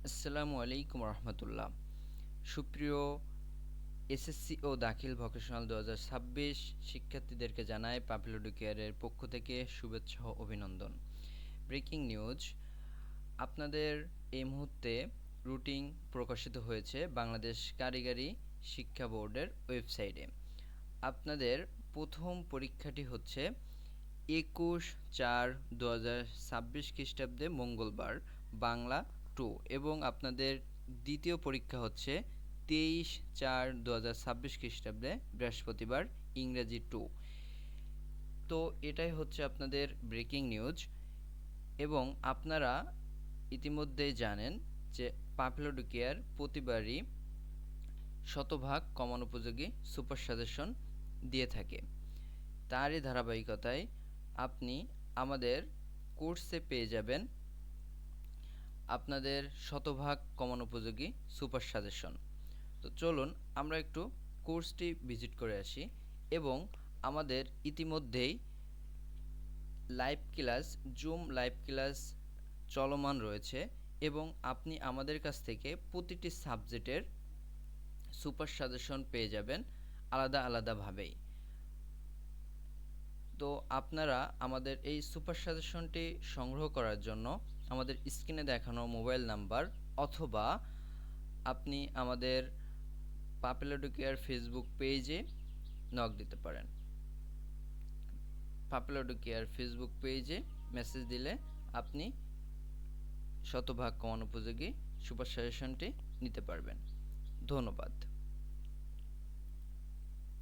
আসসালামু আলাইকুম রহমতুল্লাহ। সুপ্রিয় এসএসসি ও দাখিল ভোকেশনাল 2026 শিক্ষার্থীদেরকে জানায় পাপিলোডু কেয়ারের পক্ষ থেকে শুভেচ্ছা ও অভিনন্দন। ব্রেকিং নিউজ, আপনাদের এই মুহূর্তে রুটিন প্রকাশিত হয়েছে বাংলাদেশ কারিগরি শিক্ষা বোর্ডের ওয়েবসাইটে। আপনাদের প্রথম পরীক্ষাটি হচ্ছে 21/4/2026 খ্রিস্টাব্দে মঙ্গলবার বাংলা 2 এবং আপনাদের দ্বিতীয় পরীক্ষা হচ্ছে 23/4/2026 খ্রিস্টাব্দে বৃহস্পতিবার ইংরেজি 2। তো এটাই হচ্ছে আপনাদের ব্রেকিং নিউজ। এবং আপনারা ইতিমধ্যেই জানেন যে পাপিলোডু কেয়ার প্রতিবারই শতভাগ কমন উপযোগী সুপার সাজেশন দিয়ে থাকে। তারই ধারাবাহিকতায় আপনি আমাদের কোর্সে পেয়ে যাবেন আপনাদের শতভাগ কমন উপযোগী সুপার সাজেশন। তো চলুন আমরা একটু কোর্সটি ভিজিট করে আসি। এবং আমাদের ইতিমধ্যেই live class, zoom live class চলমান রয়েছে এবং আপনি আমাদের কাছ থেকে প্রতিটি সাবজেক্টের সুপার সাজেশন পেয়ে যাবেন আলাদা আলাদাভাবেই। তো আপনারা আমাদের এই সুপার সাজেশনটি সংগ্রহ করার জন্য আমাদের স্ক্রিনে দেখানো মোবাইল নাম্বার অথবা আপনি আমাদের পাপিলোডু কেয়ার ফেসবুক পেজে নক দিতে পারেন। পাপিলোডু কেয়ার ফেসবুক পেজে মেসেজ দিলে আপনি শতভাগ কমন উপযোগী সুপার সাজেশনটি নিতে পারবেন। ধন্যবাদ।